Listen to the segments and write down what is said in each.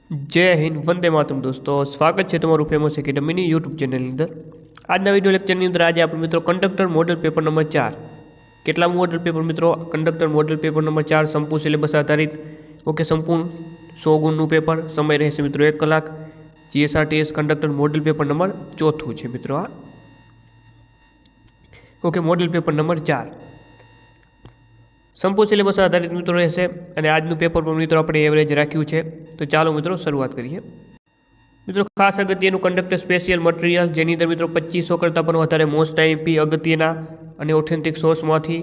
जय हिंद वंदे मातरम दोस्तों स्वागत है તમારું ફેમસ એકેડમીની યુટ્યુબ ચેનલની અંદર। આજના વિડિયો લેક્ચરની અંદર આજે આપણે મિત્રો કંડક્ટર મોડેલ પેપર નંબર 4 કેટલા મોડેલ પેપર મિત્રો કંડક્ટર મોડેલ પેપર નંબર 4 સંપૂર્ણ સિલેબસ આધારિત ઓકે સંપૂર્ણ 100 ગુણનું પેપર સમય રહેશે મિત્રો 1 કલાક જીએસઆરટીએસ કંડક્ટર મોડેલ પેપર નંબર 4 છે મિત્રો આ ઓકે મોડેલ પેપર નંબર 4 संपूर्ण सिलेबस आधारित मित्रों रहेशे अने आजनु पेपर पर मित्रों अपने एवरेज राख्यु छे। तो चालो मित्रों शुरुआत करिए। मित्रों खास अगत्यनु कंडक्टर स्पेशियल मटीरियल जेनी अंदर मित्रों 2500 करता पण वधारे मोस्ट आईएमपी अगत्यना अने ऑथेंटिक सोर्समांथी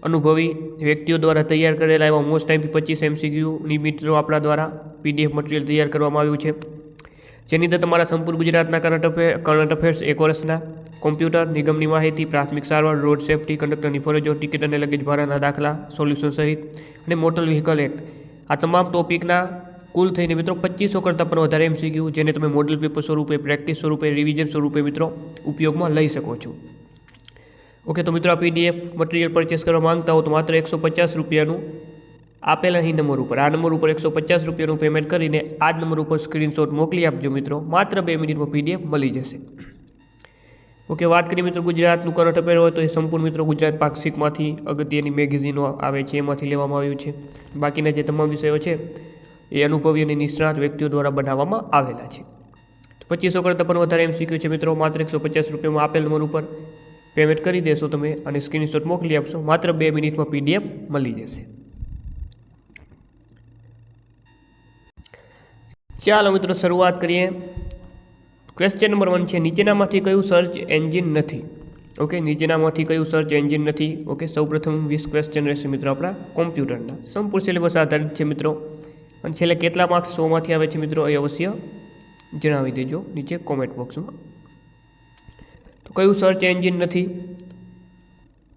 अनुभवी व्यक्तिओ द्वारा तैयार करेला एवा मोस्ट आईएमपी 25 एमसीक्यू नी मित्रों आपणा द्वारा पीडीएफ मटीरियल तैयार करवामां आव्युं छे। जेनी अंदर तमारा संपूर्ण गुजरातना करंट अफेर्स 1 वर्षना कॉम्प्यूटर निगमनी माहिती प्राथमिक सारवार रोड सेफ्टी कंडक्टरनी फरजो टिकट अने लगेज भाड़ाना दाखला सोल्यूशन सहित अने मोटर व्हीकल एक्ट आ तमाम टॉपिकना कुल थईने मित्रों 2500 करता पण वधारे एमसीक्यू जेने तमे मॉडल पेपर स्वरूपे प्रेक्टिस स्वरूपे रिविजन स्वरूपे मित्रों उपयोगमां लई शको छो। ओके तो मित्रों आ पीडीएफ मटीरियल परचेस करवा मांगता हो तो मात्र 150 रुपयानुं आपेला ही नंबर पर आ नंबर पर 150 रुपयानुं पेमेंट करीने आ ज नंबर पर स्क्रीनशॉट मोकली आपजो मित्रों मात्र 2 मिनिटमां पीडीएफ मळी जशे। ओके बात करिए मित्रों गुजरातનું करंट अफेर हो तो ये संपूर्ण मित्रों गुजरात पाक्षिकमांथी अगत्यनी मेगेजीनो आवे छे एमांथी लेवामां आव्युं छे। बाकीना जे तमाम विषयो छे ए अनुभवी अने निष्णात व्यक्तिओ द्वारा बनाववामां आवेला छे। तो 2500 करता पण वधारे एमसीक्यू छे मित्रों मात्र 150 रुपयामां आपेल नंबर पर पेमेंट करी देशो तमे अने स्क्रीनशॉट मोकली आपशो मात्र 2 मिनिटमां पीडीएफ मळी जशे। चालो मित्रों शुरुआत करिए। क्वेश्चन नंबर 1 है नीचेनामांथी कयुं सर्च एंजीन नथी। ओके नीचेनामांथी कयुं सर्च एंजीन नथी। ओके सौ प्रथम 20 क्वेश्चन रहेशे मित्रों आपणा कॉम्प्यूटरना संपूर्ण सिलेबस आधारित है मित्रों अने छेल्ले केटला मार्क्स 100 मांथी आवे छे मित्रों ए अवश्य जणावी देजो नीचे कॉमेंट बॉक्स में। तो कयुं सर्च एंजीन नथी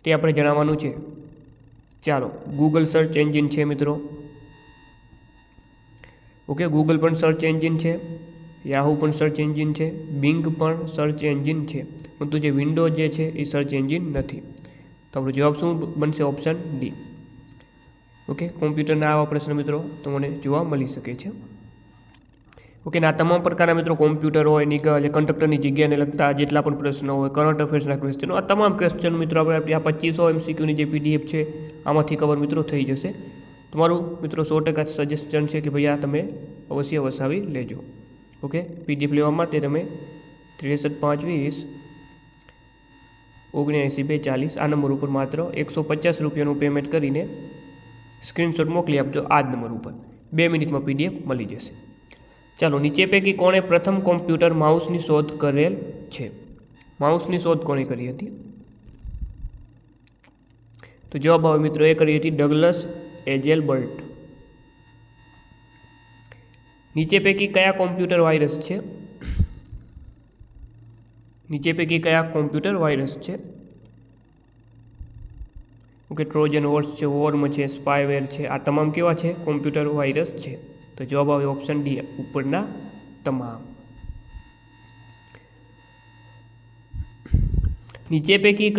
ते आपणे जणाववानुं छे। चालो गूगल सर्च एंजीन है मित्रों। ओके गूगल पण सर्च एंजीन है याहू पण सर्च एंजीन है बिंग पण सर्च एंजीन है परंतु जे विंडोज जे है ये सर्च एंजीन नहीं। तो आपणो जवाब शुं बनशे ऑप्शन डी। ओके कॉम्प्यूटरना आवा प्रश्न मित्रों तो मने जोवा मळी शके छे। ओके ना तमाम प्रकारना मित्रों कॉम्प्यूटर होय निगल कंडक्टरनी जग्याने लगता जेटला पण प्रश्न होय करंट अफेर्सना क्वेश्चन आ तमाम क्वेश्चन मित्रों आपणे आ 2500 एमसीक्यूनी जे पीडीएफ है आमांथी कवर मित्रों थई जशे। તમારું મિત્રો 100% સજેશન છે કે ભાઈ આ તમે અવશ્ય વસાવી લેજો। ઓકે પીડીએફ લેવા માટે તમે 63 520 79 240 આ નંબર ઉપર માત્ર 150 રૂપિયાનું પેમેન્ટ કરીને સ્ક્રીનશોટ મોકલી આપજો આ જ નંબર ઉપર 2 મિનિટમાં પીડીએફ મળી જશે। ચાલો નીચે પૈકી કોણે પ્રથમ કોમ્પ્યુટર માઉસની શોધ કરેલ છે। માઉસની શોધ કોણે કરી હતી તો જવાબ આવે મિત્રો એ કરી હતી ડગલસ एजेलबर्ट। नीचे पैकी कया कॉम्प्यूटर वायरस है। नीचे पैकी कया कॉम्प्यूटर वायरस है। ओके ट्रोजन हॉर्स है वॉर्म है स्पायवेर है आ तमाम केवा है कॉम्प्यूटर वायरस है। तो जवाब आवे ऑप्शन डी उपरना तमाम। नीचे पैकी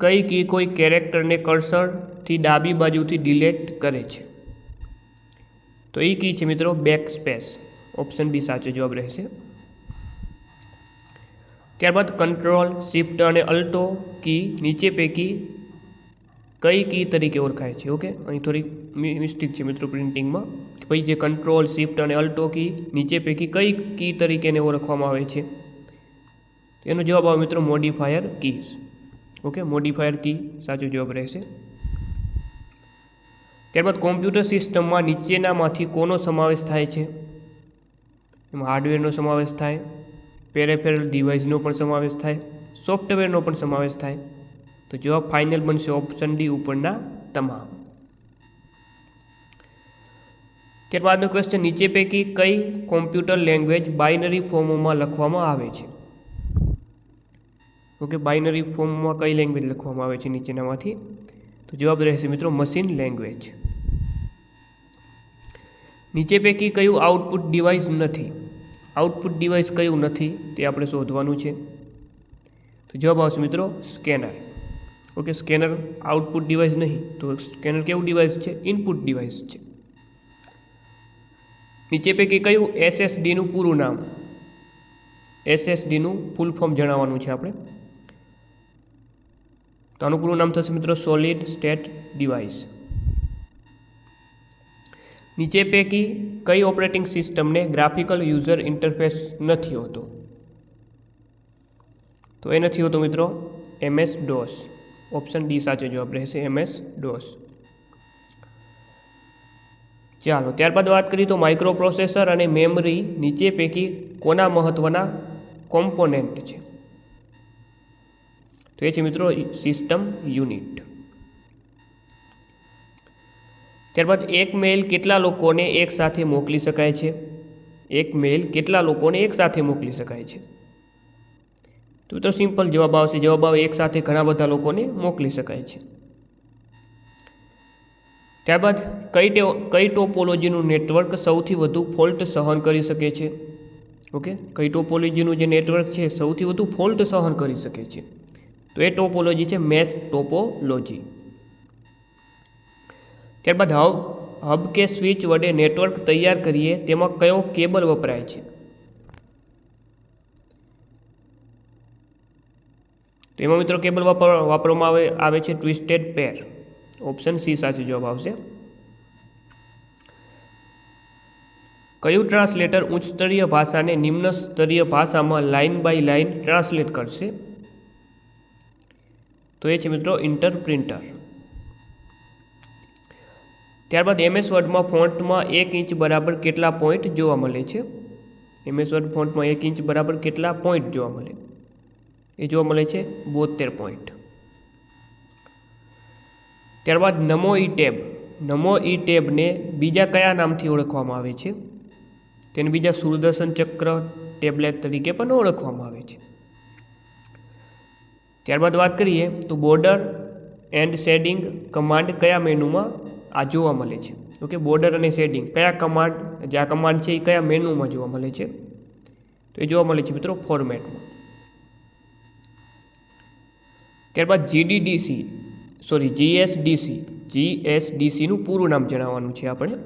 कई की कोई कैरेक्टर ने कर्सर थी डाबी बाजू थी डिलीट करे छे तो ये की छे मित्रों बैक स्पेस ऑप्शन बी साचो जवाब रहेशे। त्यारबाद कंट्रोल शिफ्ट अने अल्टो की नीचे पैकी कई की तरीके ओळखाय छे। ओके अहीं थोड़ी मिस्टेक छे मित्रों प्रिंटिंग में कि भाई जे कंट्रोल शिफ्ट अने अल्टो की नीचे पैकी कई की तरीके ने ओळखवामां आवे छे एनो जवाब आवे मित्रों मोडिफायर कीज। ओके मोडिफायर की साचो जवाब रहेशे। त्यारबाद कॉम्प्यूटर सिस्टम में नीचेनामांथी कोनो समावेश थाय छे एमां हार्डवेरनो समावेश थाय पेरिफेरल डिवाइसनो पण समावेश थाय सॉफ्टवेरनो पण समावेश थाय। तो जवाब फाइनल बनशे ऑप्शन डी उपरना तमाम। त्यारबादनो क्वेश्चन नीचे पैकी कई कॉम्प्यूटर लैंग्वेज बाइनरी फॉर्ममां लखवामां आवे छे। ओके बाइनरी फॉर्ममां कई लैंग्वेज लखवामां आवे छे नीचेनामांथी तो जवाब रहेशे मित्रों मशीन लैंग्वेज। नीचे पैकी कयुं आउटपुट डिवाइस नहीं। आउटपुट डिवाइस कयुं नहीं ते आपणे शोधवानुं छे तो जवाब आवशे मित्रों scanner. Okay scanner output device नहीं तो स्केनर केवुं डिवाइस है इनपुट डिवाइस है। નીચે પૈકી કયું એસએસડીનું પૂરું નામ? એસએસડીનું ફૂલ ફોર્મ જણાવવાનું છે આપણે. તો આનું પૂરું નામ થશે મિત્રો સોલિડ સ્ટેટ ડિવાઇસ. નીચે પૈકી કઈ ઓપરેટિંગ સિસ્ટમને ગ્રાફિકલ યુઝર ઇન્ટરફેસ નથી હોતો? તો એ નથી હોતો મિત્રો MS-DOS. ઓપ્શન ડી સાચો જવાબ રહેશે, MS-DOS. ચાલો ત્યારબાદ વાત કરીએ તો માઇક્રો પ્રોસેસર અને મેમરી નીચે પૈકી કોના મહત્વના કોમ્પોનેન્ટ છે? તો એ છે મિત્રો સિસ્ટમ યુનિટ. ત્યારબાદ એક મેઇલ કેટલા લોકોને એક સાથે મોકલી શકાય છે? એક મેઇલ કેટલા લોકોને એક સાથે મોકલી શકાય છે? તો મિત્રો સિમ્પલ જવાબ આવશે. જવાબ આવે એક સાથે ઘણા બધા લોકોને મોકલી શકાય છે. ત્યારબાદ કઈ ટોપોલોજીનું નેટવર્ક સૌથી વધુ ફોલ્ટ સહન કરી શકે છે? ઓકે, કઈ ટોપોલોજીનું જે નેટવર્ક છે સૌથી વધુ ફોલ્ટ સહન કરી શકે છે? તો એ ટોપોલોજી છે મેશ ટોપોલોજી. ત્યારબાદ હબ કે સ્વિચ વડે નેટવર્ક તૈયાર કરીએ તેમાં કયો કેબલ વપરાય છે? તો એમાં મિત્રો કેબલ વાપરવામાં આવે છે ટ્વિસ્ટેડ પેર. ઓપ્શન સી સાચો જવાબ આવશે. કયું ટ્રાન્સલેટર ઉચ્ચ સ્તરીય ભાષાને નિમ્ન સ્તરીય ભાષામાં લાઇન બાય લાઇન ટ્રાન્સલેટ કરશે? તો એ છે મિત્રો ઇન્ટરપ્રિન્ટર. ત્યારબાદ MS વર્ડમાં ફોન્ટમાં 1 ઇંચ બરાબર કેટલા પોઈન્ટ જોવા મળે છે? MS વર્ડ ફોન્ટમાં 1 ઇંચ બરાબર કેટલા પોઈન્ટ જોવા મળે? એ જોવા મળે છે 72 પોઈન્ટ. ત્યારબાદ નમો ઈ ટેબને બીજા કયા નામથી ઓળખવામાં આવે છે? તેને બીજા સુદર્શન ચક્ર ટેબ્લેટ તરીકે પણ ઓળખવામાં આવે છે. ત્યારબાદ વાત કરીએ તો બોર્ડર એન્ડ શેડિંગ કમાન્ડ કયા મેનુમાં આ જોવા મળે છે? ઓકે, બોર્ડર અને શેડિંગ કયા કમાન્ડ, જે આ કમાન્ડ છે એ કયા મેનુમાં જોવા મળે છે? તો એ જોવા મળે છે મિત્રો ફોર્મેટમાં. ત્યારબાદ GSDCનું પૂરું નામ જણાવવાનું છે આપણે.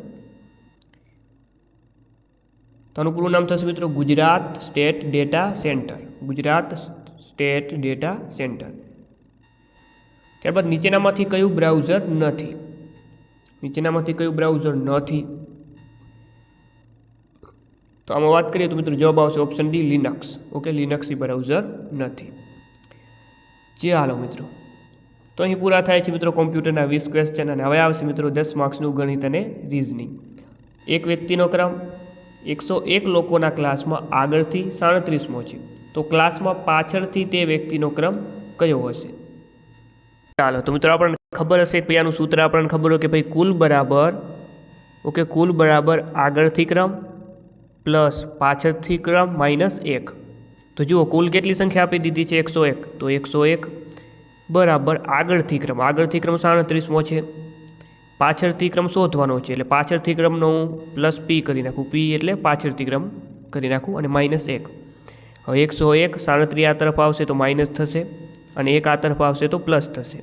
તો આનું પૂરું નામ થશે મિત્રો Gujarat state data centre. Gujarat state data centre. ત્યારબાદ નીચેનામાંથી કયું બ્રાઉઝર નથી? તો આમાં વાત કરીએ તો મિત્રો જવાબ આવશે option D Linux. Okay, Linux browser નથી. ચાલો મિત્રો, તો અહીં પૂરા થાય છે મિત્રો કોમ્પ્યુટરના 20 ક્વેશ્ચન. અને હવે આવશે મિત્રો 10 માર્ક્સનું ગણિત અને રિઝનિંગ. એક વ્યક્તિનો ક્રમ 101 લોકોના ક્લાસમાં આગળથી 37મો છે, તો ક્લાસમાં પાછળથી તે વ્યક્તિનો ક્રમ કયો હશે? ચાલો તો મિત્રો આપણને ખબર હશે કે આનું સૂત્ર આપણને ખબર હોય કે ભાઈ કુલ બરાબર આગળથી ક્રમ પ્લસ પાછળથી ક્રમ -1. તો જુઓ કુલ કેટલી સંખ્યા આપી દીધી છે 101, તો 101 બરાબર આગળથી ક્રમ 37મો છે, પાછળથી ક્રમ શોધવાનો છે એટલે પાછળથી ક્રમનો હું +P કરી નાખું. P એટલે પાછળથી ક્રમ કરી નાખું અને -1. હવે 101 37 આ તરફ આવશે તો માઇનસ થશે અને 1 આ તરફ આવશે તો પ્લસ થશે.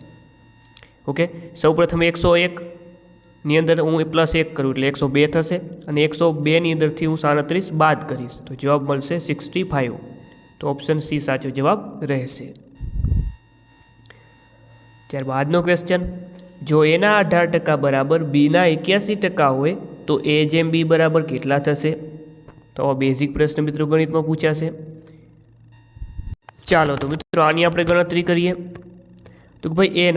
ઓકે, સૌપ્રથમ 101ની અંદર હું +1 કરું એટલે 102 થશે અને 102ની અંદરથી હું 37 બાદ કરીશ તો જવાબ મળશે 65. તો ઓપ્શન સી સાચો જવાબ રહેશે. ત્યારબાદનો ક્વેશ્ચન, જો એના 18% બરાબર બીના 81% હોય તો A/B બરાબર કેટલા થશે? તો આ બેઝિક પ્રશ્ન મિત્રો ગણિતમાં પૂછાશે. ચાલો તો મિત્રો આની આપણે ગણતરી કરીએ તો કે ભાઈ એ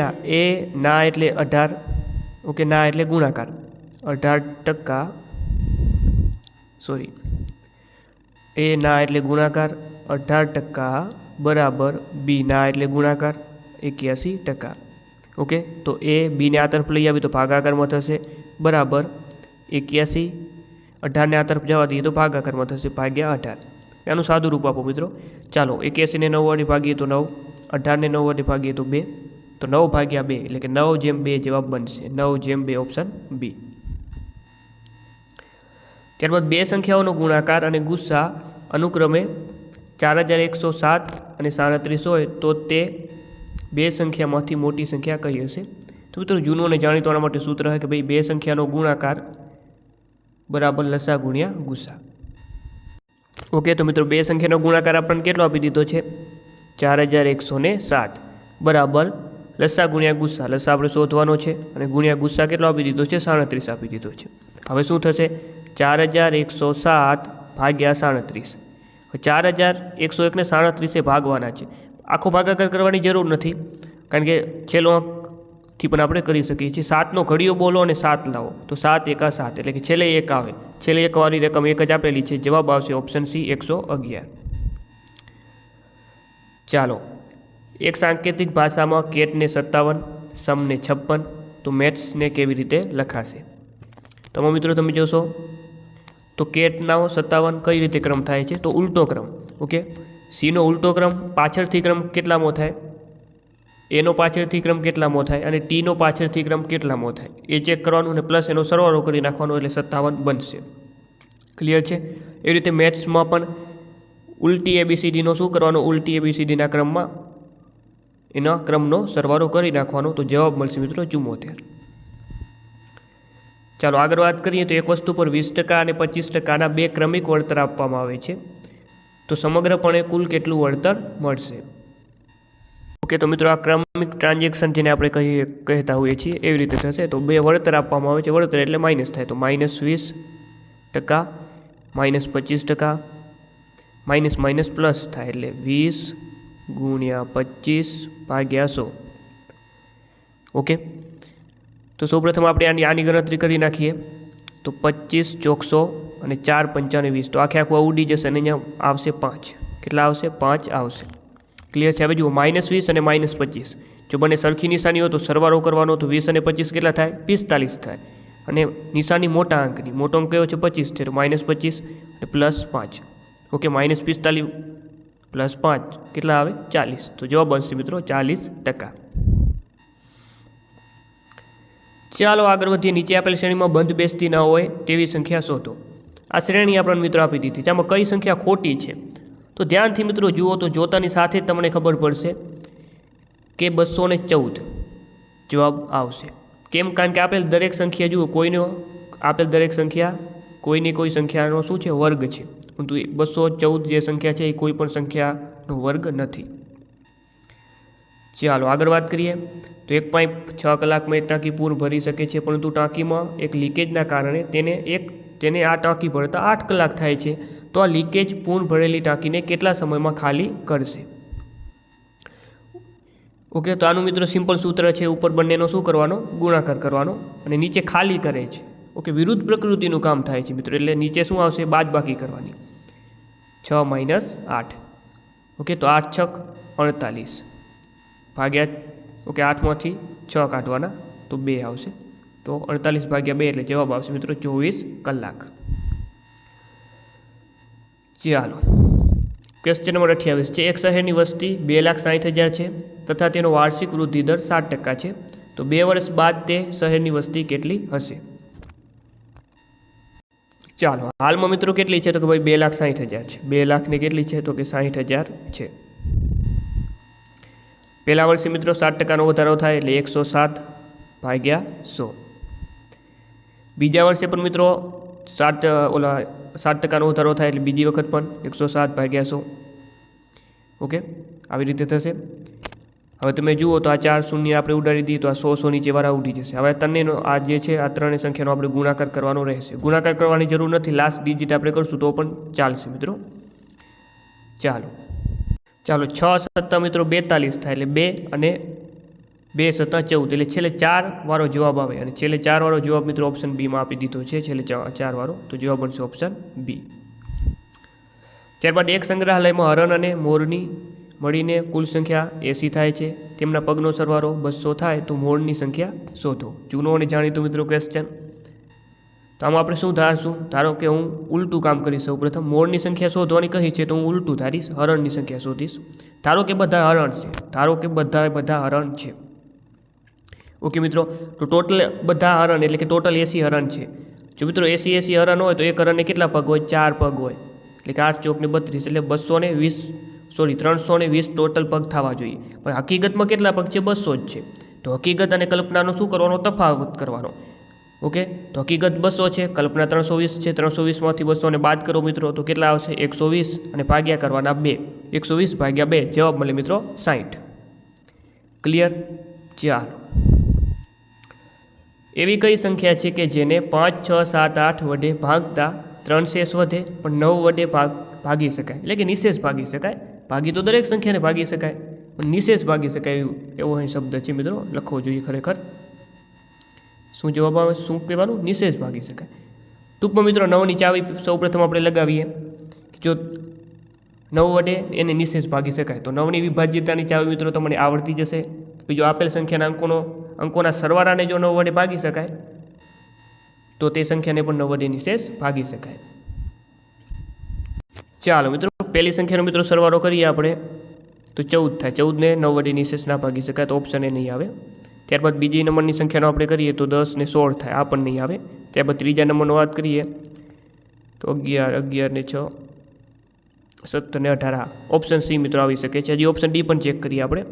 ના એટલે 18. ઓકે, ના એટલે ગુણાકાર 18%. એ ના એટલે ગુણાકાર 18% બરાબર બી ના એટલે ગુણાકાર 81%. ઓકે, તો એ બીને આ તરફ લઈ આવી તો ભાગાકારમાં થશે બરાબર 81. 18ને આ તરફ જવા દઈએ તો ભાગાકારમાં થશે /18. એનું સાદું રૂપ આપો મિત્રો. ચાલો 81ને 9 વડે ભાગીએ તો 9, 18ને 9 વડે ભાગીએ તો 2, તો 9/2 એટલે કે 9/2 જવાબ બનશે. 9/2 ઓપ્શન બી. ત્યારબાદ બે સંખ્યાઓનો ગુણાકાર અને ગુસ્સા અનુક્રમે 4107 અને 37 હોય તો તે બે સંખ્યામાંથી મોટી સંખ્યા કઈ હશે? તો મિત્રો જૂનું અને જાણીતું આના માટે સૂત્ર છે કે ભાઈ બે સંખ્યાનો ગુણાકાર બરાબર લસા ગુણ્યા ગુસા. ઓકે, તો મિત્રો બે સંખ્યાનો ગુણાકાર આપણને કેટલો આપી દીધો છે? 4107 બરાબર લસા ગુણ્યા ગુસા. લસા આપણે શોધવાનો છે અને ગુણ્યા ગુસા કેટલો આપી દીધો છે? 37 આપી દીધો છે. હવે શું થશે? 4107 ભાગ્યા 37. 4101 ને 37 ભાગવાના છે. આખો ભાગાકાર કરવાની જરૂર નથી, કારણ કે છેલ્લો અંકથી પણ આપણે કરી શકીએ છીએ. 7નો ઘડીઓ બોલો અને 7 લાવો તો 7 એકા 7, એટલે કે છેલ્લે 1 આવે. છેલ્લે 1 વાળી રકમ 1 જ આપેલી છે. જવાબ આવશે ઓપ્શન સી 111. ચાલો, એક સાંકેતિક ભાષામાં કેટને 57, સમને 56, તો મેથ્સને કેવી રીતે લખાશે? તો મિત્રો તમે જોશો તો કેટના 57 કઈ રીતે ક્રમ થાય છે? તો ઉલટો ક્રમ. ઓકે, સીનો ઉલટો ક્રમ પાછળથી ક્રમ કેટલામો થાય? એનો પાછળથી ક્રમ કેટલામો થાય? અને ટીનો પાછળથી ક્રમ કેટલામો થાય? એ ચેક કરવાનું અને પ્લસ એનો સરવાળો કરી નાખવાનો, એટલે 57 બનશે. ક્લિયર છે? એવી રીતે મેથ્સમાં પણ ઉલટી ABCDનો શું કરવાનો? ઉલટી ABCDના ક્રમમાં એના ક્રમનો સરવાળો કરી નાખવાનો, તો જવાબ મળશે મિત્રો 74. ચાલો આગળ વાત કરીએ તો એક વસ્તુ પર 20% અને 25%ના બે ક્રમિક વળતર આપવામાં આવે છે, તો સમગ્રપણે કુલ કેટલું વળતર મળશે? ઓકે, તો મિત્રો આ ક્રમિક ટ્રાન્ઝેક્શન જેને આપણે કહેતા હોઈએ છીએ એવી રીતે થશે. તો બે વળતર આપવામાં આવે છે. વળતર એટલે માઇનસ થાય, તો -20%, -25%, માઇનસ માઇનસ પ્લસ થાય, એટલે 20 ગુણ્યા 25 ભાગ્યા 100. ઓકે, તો સૌપ્રથમ આપણે આની ગણતરી કરી નાખીએ. તો 25 ચોક 100 અને 4 પંચાને 20, તો આખે આખું ઉડી જશે અને અહીંયા આવશે 5. કેટલા આવશે? 5 આવશે. ક્લિયર છે? હવે જુઓ, -20 અને -25, જો બંને સરખી નિશાની હોય તો સરવાળો કરવાનો, તો 20 અને 25 કેટલા થાય? 45 થાય. અને નિશાની મોટા અંકની, મોટો અંક કયો છે? 25 છે, તો -25 અને +5. ઓકે, -45 +5 કેટલા આવે? 40. તો જવાબ બનશે મિત્રો 40%. ચાલો આગળ વધીએ. નીચે આપેલ શ્રેણીમાં બંધ બેસતી ન હોય તેવી સંખ્યા શોધો. આ શ્રેણી આપણને મિત્રો આપી દીધી છે. આમાં કઈ સંખ્યા ખોટી છે? તો ધ્યાનથી મિત્રો જુઓ, તો જોતાની સાથે જ તમને ખબર પડશે કે 214 જવાબ આવશે. કેમ? કારણ કે આપેલ દરેક સંખ્યા જુઓ, આપેલ દરેક સંખ્યા કોઈની કોઈ સંખ્યાનો શું છે? વર્ગ છે. પરંતુ 214 જે સંખ્યા છે એ કોઈ પણ સંખ્યાનો વર્ગ નથી. ચાલો આગળ વાત કરીએ તો એક પાઇપ 6 કલાકમાં એક ટાંકી પૂર્ણ ભરી શકે છે, પરંતુ ટાંકીમાં એક લીકેજના કારણે તેને આ ટાંકી ભરતા 8 કલાક થાય છે. તો આ લીકેજ પૂર્ણ ભરેલી ટાંકીને કેટલા સમયમાં ખાલી કરશે? ઓકે, તો આનું મિત્રો સિમ્પલ સૂત્ર છે. ઉપર બંનેનો શું કરવાનો? ગુણાકાર કરવાનો, અને નીચે ખાલી કરે છે. ઓકે, વિરુદ્ધ પ્રકૃતિનું કામ થાય છે મિત્રો, એટલે નીચે શું આવશે? બાદબાકી કરવાની. 6 - 8. ઓકે, તો 8 × 6 = 48 ભાગ્યા, ઓકે 8માંથી 6 કાઢવાના, તો 2 આવશે. તો 48 ભાગ્યા 2 એટલે જવાબ આવશે મિત્રો 24 કલાક. ચાલો, ક્વેશ્ચન નંબર 28 છે. એક શહેરની વસ્તી 2,60,000 છે તથા તેનો વાર્ષિક વૃદ્ધિ દર 7% છે, તો 2 વર્ષ બાદ તે શહેરની વસ્તી કેટલી હશે? ચાલો, હાલમાં મિત્રો કેટલી છે? તો કે ભાઈ 2,60,000 છે. 2 લાખ ને કેટલી છે? તો કે 60,000 છે. પહેલા વર્ષે મિત્રો 7%નો વધારો થાય, એટલે 107 ભાગ્યા 100. બીજા વર્ષે પણ મિત્રો 7%નો વધારો થાય, એટલે બીજી વખત પણ 107 ભાગ્યા 100. ઓકે, આવી રીતે થશે. હવે તમે જુઓ તો આ 4 શૂન્ય આપણે ઉડાડી દઈએ તો આ 100 નીચેવાળા ઉડી જશે. હવે ત્રણેયનો આ જે છે આ ત્રણેય સંખ્યાનો આપણે ગુણાકાર કરવાનો રહેશે. ગુણાકાર કરવાની જરૂર નથી, લાસ્ટ ડિજિટ આપણે કરશું તો પણ ચાલશે મિત્રો. ચાલો 6 + મિત્રો 42 થાય, એટલે 2 અને 2 + 14, એટલે છેલ્લે 4 વાળો જવાબ આવે. અને છેલ્લે 4 વાળો જવાબ મિત્રો ઓપ્શન બીમાં આપી દીધો છે, છેલ્લે 4 વાળો, તો જવાબ બનશે ઓપ્શન બી. ત્યારબાદ એક સંગ્રહાલયમાં હરણ અને મોરની મળીને કુલ સંખ્યા 80 થાય છે. તેમના પગનો સરવાળો 200 થાય, તો મોરની સંખ્યા શોધો. જૂનો અને જાણીતો મિત્રો ક્વેશ્ચન. તો આમાં આપણે શું ધારશું? ધારો કે હું ઉલટું કામ કરીશ. સૌપ્રથમ મોરની સંખ્યા શોધવાની કહી છે, તો હું ઉલટું ધારીશ, હરણની સંખ્યા શોધીશ. ધારો કે બધા હરણ છે, બધા હરણ છે. ઓકે મિત્રો, તો ટોટલ બધા હરણ એટલે કે ટોટલ 80 હરણ છે. જો મિત્રો 80 હરણ હોય તો એક હરણને કેટલા પગ હોય? 4 પગ હોય, એટલે કે 8 ચોક 32, એટલે 320 ટોટલ પગ થવા જોઈએ. પણ હકીકતમાં કેટલા પગ છે? 200 જ છે. તો હકીકત અને કલ્પનાનો શું કરવાનો? તફાવત કરવાનો. ઓકે, તો હકીકત 200 છે, કલ્પના 320 છે. 320માંથી 200 બાદ કરો મિત્રો તો કેટલા આવશે? 120 અને ભાગ્યા કરવાના 2. 120 ભાગ્યા 2 જવાબ મળે મિત્રો 60. ક્લિયર? ચાલો, એવી કઈ સંખ્યા છે કે જેને 5, 6, 7, 8 વડે ભાગતા 3 શેષ વધે પણ 9 વડે ભાગી શકાય, એટલે કે નિશેષ ભાગી શકાય. ભાગી તો દરેક સંખ્યાને ભાગી શકાય પણ નિશેષ ભાગી શકાય એવો અહીં શબ્દ છે મિત્રો, લખવો જોઈએ ખરેખર. શું જવાબ આવે? શું કહેવાનું? નિશેષ ભાગી શકાય. ટૂંકમાં મિત્રો 9ની ચાવી સૌપ્રથમ આપણે લગાવીએ. જો 9 વડે એને નિશેષ ભાગી શકાય તો 9ની વિભાજ્યતાની ચાવી મિત્રો તમને આવડતી જશે. બીજો આપેલ સંખ્યાના અંકોના સરવાળાને જો 9 વડે ભાગી શકાય તો તે સંખ્યાને પણ 9 વડે નિશેષ ભાગી શકાય. ચાલો મિત્રો, પહેલી સંખ્યાનો મિત્રો સરવાળો કરીએ આપણે તો 14 થાય. 14ને 9 વડે નિશેષ ના ભાગી શકાય તો ઓપ્શન એ નહીં આવે. ત્યારબાદ બીજી નંબરની સંખ્યાનો આપણે કરીએ તો 10 ને 16 થાય, આ પણ નહીં આવે. ત્યારબાદ ત્રીજા નંબરનો વાત કરીએ તો 11, 11 ને 6, 17 ને 18, ઓપ્શન સી મિત્રો આવી શકે છે. હજી ઓપ્શન ડી પણ ચેક કરીએ આપણે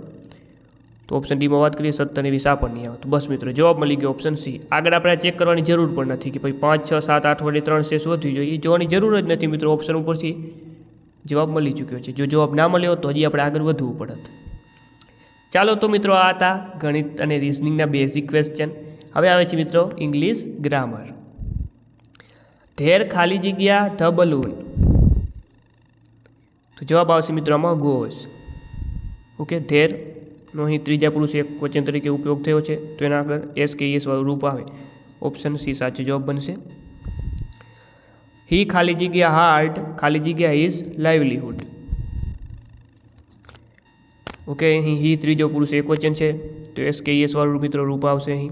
તો ઓપ્શન ડીમાં વાત કરીએ 17 ને 20, આ પણ નહીં આવે. તો બસ મિત્રો જવાબ મળી ગયો ઓપ્શન સી. આગળ આપણે ચેક કરવાની જરૂર પણ નથી કે ભાઈ 5, 6, 7, 8 વડે 3 શેષ વધવી જોઈએ, જોવાની જરૂર જ નથી મિત્રો. ઓપ્શન ઉપરથી જવાબ મળી ચૂક્યો છે. જો જવાબ ના મળ્યો તો હજી આપણે આગળ વધવું પડત. ચાલો તો મિત્રો, આ હતા ગણિત અને રિઝનિંગના બેઝિક ક્વેશ્ચન. હવે આવે છે મિત્રો ઇંગ્લિશ ગ્રામર. ધેર ખાલી જગ્યા ધ બલૂન, તો જવાબ આવશે મિત્રો આમાં ગોઝ. ઓકે, ધેરનો અહીં ત્રીજા પુરુષ એક વચન તરીકે ઉપયોગ થયો છે તો એના આગળ એસ કે એસ વાળું રૂપ આવે. ઓપ્શન સી સાચો જવાબ બનશે. હી ખાલી જગ્યા હાર્ડ ખાલી જગ્યા ઇઝ લાઇવલીહુડ. ઓકે, અહીં હી ત્રીજો પુરુષ એક વચન છે તો એસ કે એસ વાળું મિત્રો રૂપ આવશે અહીં.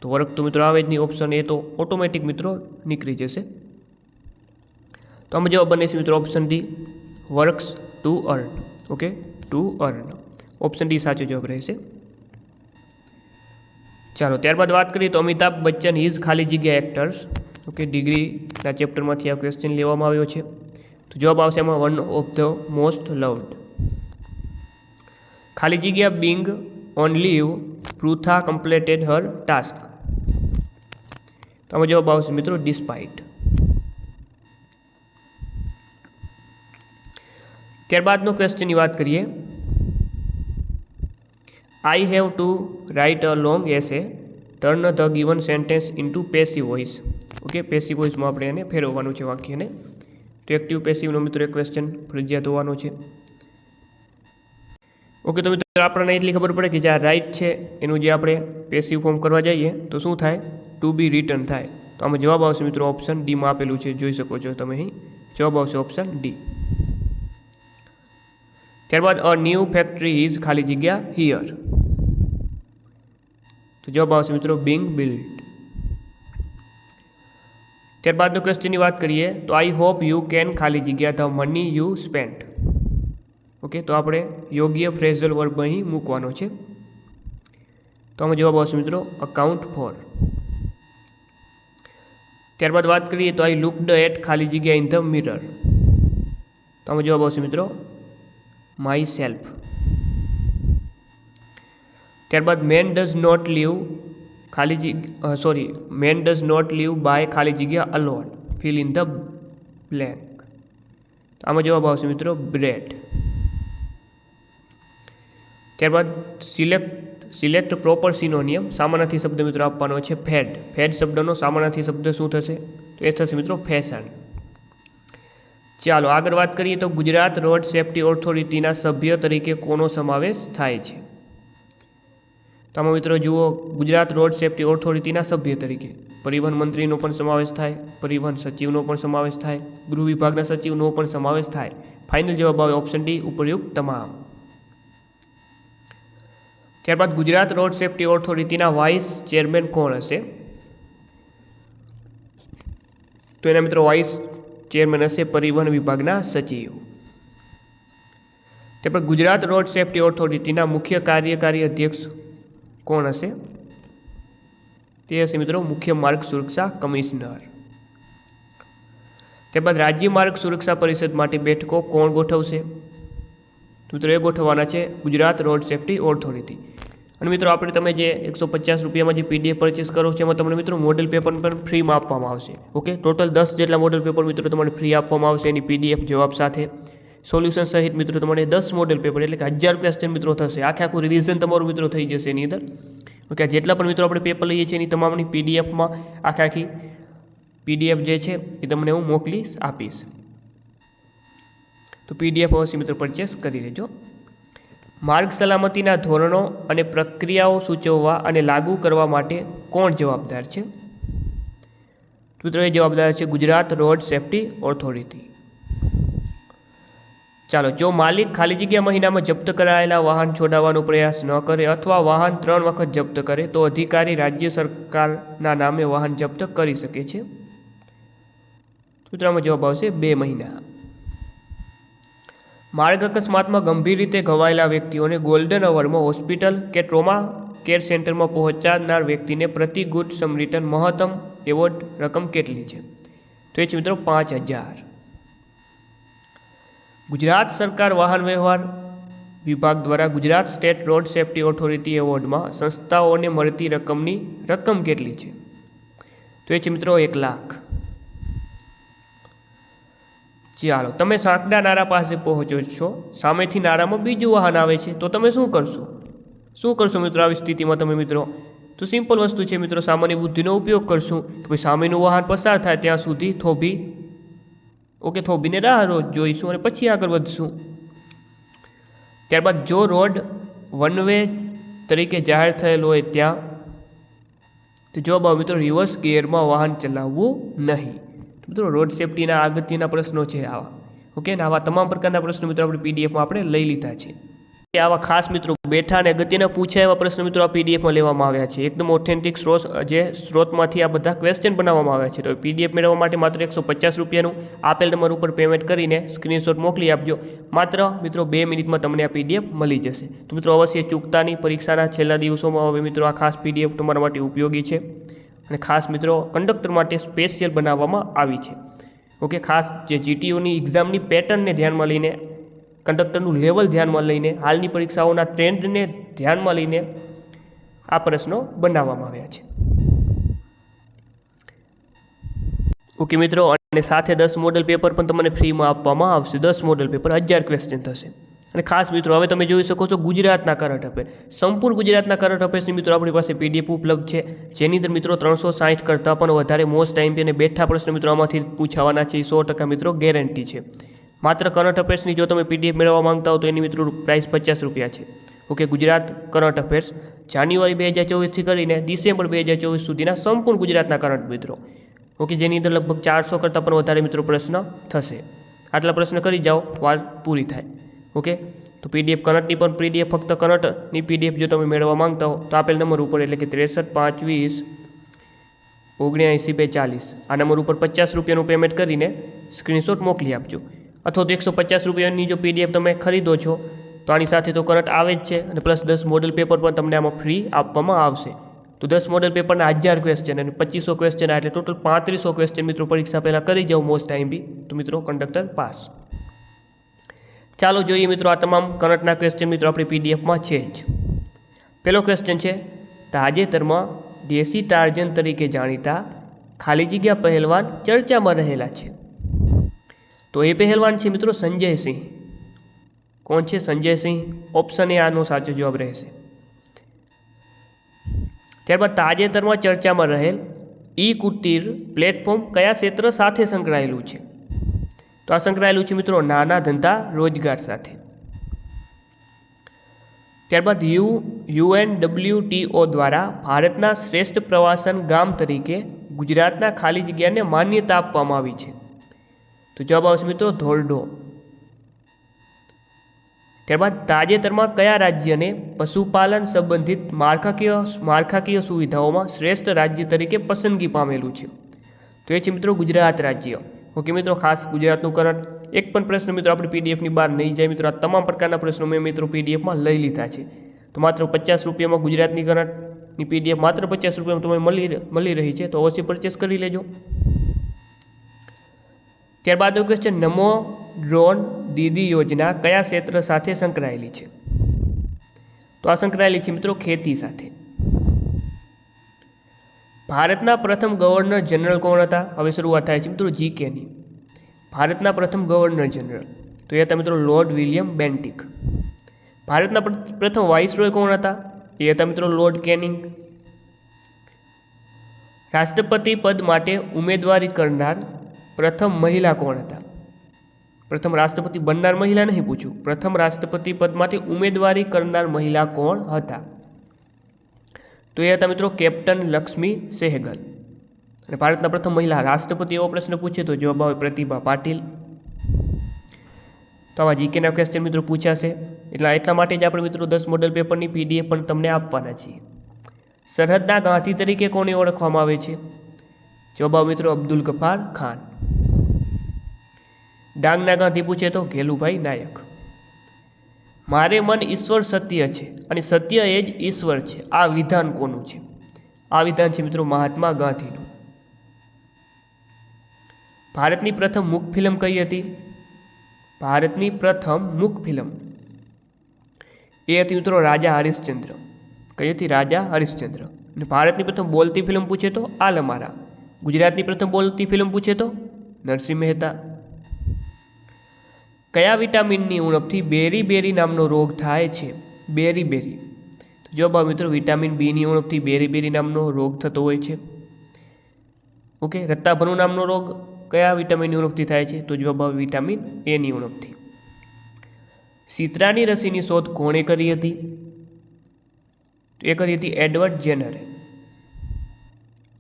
તો વર્ક તો મિત્રો આવે જ નહીં, ઓપ્શન એ તો ઓટોમેટિક મિત્રો નીકળી જશે. તો આમાં જવાબ બને છે મિત્રો option D, works to earn. Okay, to earn, option D સાચો જવાબ રહેશે. ચાલો, ત્યારબાદ વાત કરીએ તો અમિતાભ બચ્ચન ઇઝ ખાલી જગ્યા એક્ટર્સ. ઓકે, ડિગ્રીના ચેપ્ટરમાંથી આ ક્વેશ્ચન લેવામાં આવ્યો છે. તો જવાબ આવશે એમાં one of the most loved. ખાલી જગ્યા being on leave Pritha completed her task. તો આમાં જવાબ આવશે મિત્રો ડિસ્પાઇટ. ત્યારબાદનો ક્વેશ્ચનની વાત કરીએ. I have to write a long essay, turn the given sentence into passive voice. Okay, passive વોઇસમાં આપણે એને ફેરવવાનું છે વાક્યને. તો એક્ટિવ પેસિવનો મિત્રો એક ક્વેશ્ચન ફરજિયાત હોવાનો છે. ઓકે, તો મિત્રો આપણને એટલી ખબર પડે કે જે આ રાઇટ છે એનું જે આપણે પેસિવ ફોર્મ કરવા જઈએ તો શું થાય? ટુ બી રિટર્ન થાય. તો આમાં જવાબ આવશે મિત્રો ઓપ્શન ડીમાં આપેલું છે, જોઈ શકો છો તમે અહીં. જવાબ આવશે ઓપ્શન ડી. ત્યારબાદ અ ન્યૂ ફેક્ટરી ઇઝ ખાલી જગ્યા હિયર. તો જવાબ આવશે મિત્રો બિંગ બિલ્ડ. ત્યારબાદનો ક્વેશ્ચનની વાત કરીએ તો આઈ હોપ યુ કેન ખાલી જગ્યા the money you spent. Okay, તો આપણે યોગ્ય ફ્રેઝલ વર્બ અહીં મૂકવાનો છે. તો આમાં જવાબ આવશે મિત્રો અકાઉન્ટ ફોર. ત્યારબાદ વાત કરીએ તો આઈ લુકડ એટ ખાલી જગ્યા ઇન ધ મિરર. તો આમાં જવાબ આવશે મિત્રો માય સેલ્ફ. ત્યારબાદ man does not leave man does not leave by ખાલી જગ્યા alone, fill in the blank. આમાં જવાબ આવશે મિત્રો બ્રેડ. ત્યારબાદ સિલેક્ટ પ્રોપર સિનોનિયમ. સામાનાર્થી શબ્દ મિત્રો આપવાનો છે ફેડ. ફેડ શબ્દનો સામાનાર્થી શબ્દ શું થશે? તો એ થશે મિત્રો ફેશન. ચાલો આગળ વાત કરીએ તો ગુજરાત રોડ સેફ્ટી ઓથોરિટીના સભ્ય તરીકે કોનો સમાવેશ થાય છે? તો આમાં મિત્રો જુઓ, ગુજરાત રોડ સેફ્ટી ઓથોરિટીના સભ્ય તરીકે પરિવહન મંત્રીનો પણ સમાવેશ થાય, પરિવહન સચિવનો પણ સમાવેશ થાય, ગૃહ વિભાગના સચિવનો પણ સમાવેશ થાય. ફાઇનલ જવાબ આવે ઓપ્શન ડી, ઉપરયુક્ત તમામ. ત્યારબાદ ગુજરાત રોડ સેફ્ટી ઓથોરિટીના વાઇસ ચેરમેન કોણ હશે? તો એના મિત્રો વાઇસ ચેરમેન હશે પરિવહન વિભાગના સચિવ. ત્યારબાદ ગુજરાત રોડ સેફ્ટી ઓથોરિટીના મુખ્ય કાર્યકારી અધ્યક્ષ કોણ હશે? તે હશે મિત્રો મુખ્ય માર્ગ સુરક્ષા કમિશનર. ત્યારબાદ રાજ્ય માર્ગ સુરક્ષા પરિષદ માટે બેઠકો કોણ ગોઠવશે? તો મિત્રો એ ગોઠવવાના છે ગુજરાત રોડ સેફ્ટી ઓથોરિટી. અને મિત્રો આપણે તમે જે 150 રૂપિયામાં જે PDF પરચેસ કરો છો એમાં તમને મિત્રો મોડેલ પેપર પણ ફ્રીમાં આપવામાં આવશે. ઓકે, ટોટલ 10 જેટલા મોડેલ પેપર મિત્રો તમને ફ્રી આપવામાં આવશે એની PDF જવાબ સાથે. સોલ્યુશન સહિત મિત્રો તમારે 10 મોડેલ પેપર એટલે કે 1000 ક્વેશ્ચન મિત્રો થશે. આખું રિવિઝન તમારું મિત્રો થઈ જશે એની અંદર. ઓકે, જેટલા પણ મિત્રો આપણે પેપર લઈએ છીએ એની તમામની PDFમાં આખી PDF જે છે એ તમને હું આપીશ. તો PDF અવશ્ય મિત્રો પરચેસ કરી લેજો. માર્ગ સલામતીના ધોરણો અને પ્રક્રિયાઓ સૂચવવા અને લાગુ કરવા માટે કોણ જવાબદાર છે? મિત્રો એ જવાબદાર છે ગુજરાત રોડ સેફ્ટી ઓથોરિટી. ચાલો, જો માલિક ખાલી જગ્યા મહિનામાં જપ્ત કરાયેલા વાહન છોડાવવાનો પ્રયાસ ન કરે અથવા વાહન 3 વખત જપ્ત કરે તો અધિકારી રાજ્ય સરકારના નામે વાહન જપ્ત કરી શકે છે. સૂત્રમાં જવાબ આવશે 2 મહિના. માર્ગ અકસ્માતમાં ગંભીર રીતે ઘવાયેલા વ્યક્તિઓને ગોલ્ડન અવરમાં હોસ્પિટલ કે ટ્રોમા કેર સેન્ટરમાં પહોંચાડનાર વ્યક્તિને પ્રતિ ગુડ સમ રિટર્ન મહત્તમ એવોર્ડ રકમ કેટલી છે? તો એ છે મિત્રો 5000. ગુજરાત સરકાર વાહન વ્યવહાર વિભાગ દ્વારા Gujarat state road safety authority એવોર્ડમાં સંસ્થાઓને મળતી રકમ કેટલી છે? તો એ છે મિત્રો 1 લાખ. ચાલો, તમે સાંકડા નારા પાસે પહોંચો છો, સામેથી નારામાં બીજું વાહન આવે છે, તો તમે શું કરશો મિત્રો આવી સ્થિતિમાં? તમે મિત્રો તો સિમ્પલ વસ્તુ છે મિત્રો, સામાન્ય બુદ્ધિનો ઉપયોગ કરશું કે ભાઈ સામેનું વાહન પસાર થાય ત્યાં સુધી થોભીને રાહ જોઈશું અને પછી આગળ વધશું. ત્યારબાદ જો રોડ વન વે તરીકે જાહેર થયેલ હોય ત્યાં તો જવાબ આવે મિત્રો રિવર્સ ગિયરમાં વાહન ચલાવવું નહીં. મિત્રો રોડ સેફ્ટીના અગત્યના પ્રશ્નો છે આવા. ઓકે, ને આવા તમામ પ્રકારના પ્રશ્નો મિત્રો આપણે PDFમાં આપણે લઈ લીધા છે. આવા ખાસ મિત્રો બેઠા અને અગત્યના પૂછાય એવા પ્રશ્નો મિત્રો આ PDFમાં લેવામાં આવ્યા છે. એકદમ ઓથેન્ટિક સ્ત્રોતમાંથી આ બધા ક્વેશ્ચન બનાવવામાં આવ્યા છે. તો PDF મેળવવા માટે માત્ર 150 રૂપિયાનું આપેલ નંબર ઉપર પેમેન્ટ કરીને સ્ક્રીનશોટ મોકલી આપજો. માત્ર મિત્રો 2 મિનિટમાં તમને આ PDF મળી જશે. તો મિત્રો અવશ્ય ચૂકતા નહીં. પરીક્ષાના છેલ્લા દિવસોમાં હવે મિત્રો આ ખાસ PDF તમારા માટે ઉપયોગી છે અને ખાસ મિત્રો કંડક્ટર માટે સ્પેશિયલ બનાવવામાં આવી છે. ઓકે, ખાસ જે GTOની એક્ઝામની પેટર્નને ધ્યાનમાં લઈને, કંડક્ટરનું લેવલ ધ્યાનમાં લઈને, હાલની પરીક્ષાઓના ટ્રેન્ડને ધ્યાનમાં લઈને આ પ્રશ્નો બનાવવામાં આવ્યા છે. ઓકે મિત્રો, અને સાથે 10 મોડેલ પેપર પણ તમને ફ્રીમાં આપવામાં આવશે. 10 મોડેલ પેપર 1000 ક્વેશ્ચન થશે. અને ખાસ મિત્રો હવે તમે જોઈ શકો છો ગુજરાતના કરંટ અફેર, સંપૂર્ણ ગુજરાતના કરંટ અફેર્સની મિત્રો આપણી પાસે PDF ઉપલબ્ધ છે, જેની અંદર મિત્રો 360 કરતાં પણ વધારે મોસ્ટ IMP અને બેઠા પ્રશ્ન મિત્રો આમાંથી પૂછાવાના છે. 100% મિત્રો ગેરંટી છે. માત્ર કરંટ અફેર્સની જો તમે PDF મેળવવા માંગતા હો તો એની મિત્રો પ્રાઇસ 50 રૂપિયા છે. ઓકે, ગુજરાત કરંટ અફેર્સ જાન્યુઆરી 2024થી કરીને ડિસેમ્બર 2024 સુધીના સંપૂર્ણ ગુજરાતના કરંટ મિત્રો. ઓકે, જેની અંદર લગભગ 400 કરતાં પણ વધારે મિત્રો પ્રશ્ન થશે. આટલા પ્રશ્ન કરી જાઓ, વાત પૂરી થાય. ઓકે, તો PDF કરંટની પણ PDF ફક્ત કરંટની PDF જો તમે મેળવવા માંગતા હો તો આપેલ નંબર ઉપર એટલે કે 63 520 79 240 આ નંબર ઉપર 50 રૂપિયાનું પેમેન્ટ કરીને સ્ક્રીનશોટ મોકલી આપજો. અથવા તો 150 રૂપિયાની જો PDF તમે ખરીદો છો તો આની સાથે તો કરંટ આવે જ છે અને પ્લસ 10 મોડેલ પેપર પણ તમને આમાં ફ્રી આપવામાં આવશે. તો 10 મોડેલ પેપરના 1000 ક્વેશ્ચન અને 2500 ક્વેશ્ચન એટલે ટોટલ 3500 ક્વેશ્ચન મિત્રો પરીક્ષા પહેલાં કરી જાઓ મોસ્ટ IMP, તો મિત્રો કંડક્ટર પાસ. ચાલો જોઈએ મિત્રો આ તમામ કરંટના ક્વેશ્ચન મિત્રો આપણી PDFમાં છે જ. પહેલો ક્વેશ્ચન છે, તાજેતરમાં દેશી ટાર્જન તરીકે જાણીતા ખાલી જગ્યા પહેલવાન ચર્ચામાં રહેલા છે. તો એ પહેલવાન છે મિત્રો સંજય સિંહ. કોણ છે? સંજય સિંહ. ઓપ્શન એ આનો સાચો જવાબ રહેશે. ત્યારબાદ તાજેતરમાં ચર્ચામાં રહેલ કુટીર પ્લેટફોર્મ કયા ક્ષેત્ર સાથે સંકળાયેલું છે? તો આ સંકળાયેલું છે મિત્રો નાના ધંધા રોજગાર સાથે. ત્યારબાદ UNWTO દ્વારા ભારતના શ્રેષ્ઠ પ્રવાસન ગામ તરીકે ગુજરાતના ખાલી જગ્યાને માન્યતા આપવામાં આવી છે. તો જવાબ આવશે મિત્રો ધોરડો. ત્યારબાદ તાજેતરમાં કયા રાજ્યને પશુપાલન સંબંધિત માળખાકીય સુવિધાઓમાં શ્રેષ્ઠ રાજ્ય તરીકે પસંદગી પામેલું છે? તો એ છે મિત્રો ગુજરાત રાજ્ય. ઓકે મિત્રો, ખાસ ગુજરાતનું કરંટ એક પણ પ્રશ્ન મિત્રો આપણે PDFની બહાર નહીં જાય મિત્રો. આ તમામ પ્રકારના પ્રશ્નો મેં મિત્રો PDFમાં લઈ લીધા છે. તો માત્ર 50 રૂપિયામાં ગુજરાતની કરંટની PDF માત્ર 50 રૂપિયામાં તમને મળી રહી છે, તો અવશ્ય પરચેસ કરી લેજો. ત્યારબાદનો ક્વેશ્ચન, નમો ડ્રોન દીદી યોજના કયા ક્ષેત્ર સાથે સંકળાયેલી છે? તો તો આ સંકળાયેલી છે મિત્રો ખેતી સાથે. ભારતના પ્રથમ ગવર્નર જનરલ કોણ હતા? હવે શરૂઆત થાય છે મિત્રો જીકેની. ભારતના પ્રથમ ગવર્નર જનરલ તો એ હતા મિત્રો લોર્ડ વિલિયમ બેન્ટિક. ભારતના પ્રથમ વાઇસરોય કોણ હતા? એ હતા મિત્રો લોર્ડ કેનિંગ. રાષ્ટ્રપતિ પદ માટે ઉમેદવારી કરનાર પ્રથમ મહિલા કોણ હતા? પ્રથમ રાષ્ટ્રપતિ બનનાર મહિલા નહીં પૂછ્યું, પ્રથમ રાષ્ટ્રપતિ પદ માટે ઉમેદવારી કરનાર મહિલા કોણ હતા? તો એ હતા મિત્રો કેપ્ટન લક્ષ્મી સહેગલ. અને ભારતના પ્રથમ મહિલા રાષ્ટ્રપતિ એવો પ્રશ્ન પૂછે તો જવાબ આવે પ્રતિભા પાટીલ. તો આવા જીકેના ક્વેશ્ચન મિત્રો પૂછાશે, એટલા માટે જ આપણે મિત્રો 10 મોડલ પેપરની PDF પણ તમને આપવાના છીએ. સરહદના ગાંધી તરીકે કોને ઓળખવામાં આવે છે? જવાબ આવે મિત્રો અબ્દુલ ગફાર ખાન. ડાંગના ગાંધી પૂછે તો ઘેલુભાઈ નાયક. મારે મન ઈશ્વર સત્ય છે અને સત્ય એ જ ઈશ્વર છે, આ વિધાન કોનું છે? આ વિધાન છે મિત્રો મહાત્મા ગાંધીનું. ભારતની પ્રથમ મૂક ફિલ્મ કઈ હતી? ભારતની પ્રથમ મૂક ફિલ્મ એ હતી મિત્રો રાજા હરિશ્ચંદ્ર. કઈ હતી? રાજા હરિશ્ચંદ્ર. અને ભારતની પ્રથમ બોલતી ફિલ્મ પૂછે તો આલમારા. ગુજરાતની પ્રથમ બોલતી ફિલ્મ પૂછે તો નરસિંહ મહેતા. કયા વિટામિનની ઉણપથી બેરી નામનો રોગ થાય છે? બેરી. જવાબ આવે મિત્રો વિટામિન બીની ઉણપથી બેરી નામનો રોગ થતો હોય છે. ઓકે. રત્તાભનુ નામનો રોગ કયા વિટામિનની ઉણપથી થાય છે? તો જવાબ આવે વિટામિન એની ઉણપથી. શીતળાની રસીની શોધ કોણે કરી હતી? એ કરી હતી એડવર્ડ જેનરે.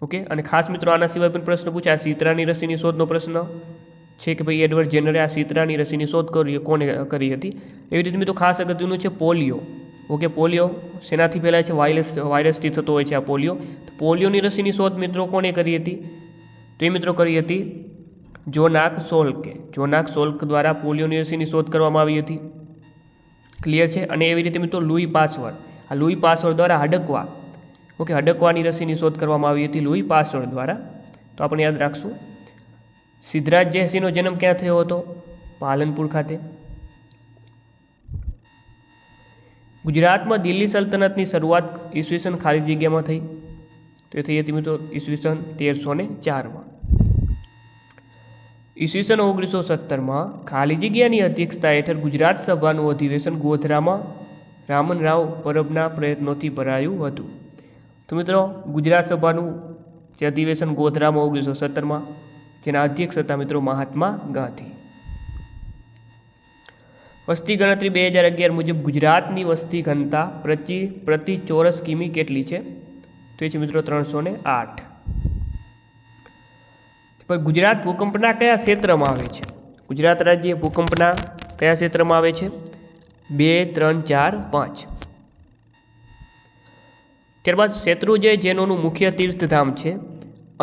ઓકે. અને ખાસ મિત્રો આના સિવાય પણ પ્રશ્ન પૂછાય. શીતળાની રસીની શોધનો પ્રશ્ન છે કે ભાઈ એડવર્ડ જેનરે આ શીતળાની રસીની શોધ કોને કરી હતી? એવી રીતે મિત્રો ખાસ અગત્યનું છે પોલિયો. ઓકે. પોલિયો શેનાથી ફેલાય છે? વાયરસથી થતો હોય છે આ પોલિયો. તો પોલિયોની રસીની શોધ મિત્રો કોને કરી હતી? તો એ મિત્રો કરી હતી જોનાક સોલ્કે. જોનાક સોલ્ક દ્વારા પોલિયોની રસીની શોધ કરવામાં આવી હતી. ક્લિયર છે? અને એવી રીતે મિત્રો લુઈ પાસવર. આ લુઈ પાસવર દ્વારા હડકવાની રસીની શોધ કરવામાં આવી હતી લુઈ પાસવર દ્વારા. તો આપણે યાદ રાખશું. સિદ્ધરાજ જયસિંહનો જન્મ ક્યાં થયો હતો? પાલનપુર ખાતે. ગુજરાતમાં દિલ્હી સલ્તનતની શરૂઆત ઈસવીસન ખાલી જગ્યામાં થઈ તો એ થઈ હતી મિત્રો ઈસવીસન 1304માં. ઈસવીસન 1917માં ખાલી જગ્યાની અધ્યક્ષતા હેઠળ ગુજરાત સભાનું અધિવેશન ગોધરામાં રામનરાવ પરબના પ્રયત્નોથી ભરાયું હતું. તો મિત્રો ગુજરાત સભાનું જે અધિવેશન ગોધરામાં 1917માં જેના અધ્યક્ષ હતા મિત્રો મહાત્મા ગાંધી. વસ્તી ગણતરી 2011 મુજબ ગુજરાતની વસ્તી ઘનતા પ્રતિ ચોરસ કિમી કેટલી છે? તો એ છે મિત્રો 308. પણ ગુજરાત ભૂકંપના કયા ક્ષેત્રમાં આવે છે? ગુજરાત રાજ્ય ભૂકંપના કયા ક્ષેત્રમાં આવે છે? 2, 3, 4, 5. ત્યારબાદ શેત્રુંજય જૈનોનું મુખ્ય તીર્થધામ છે.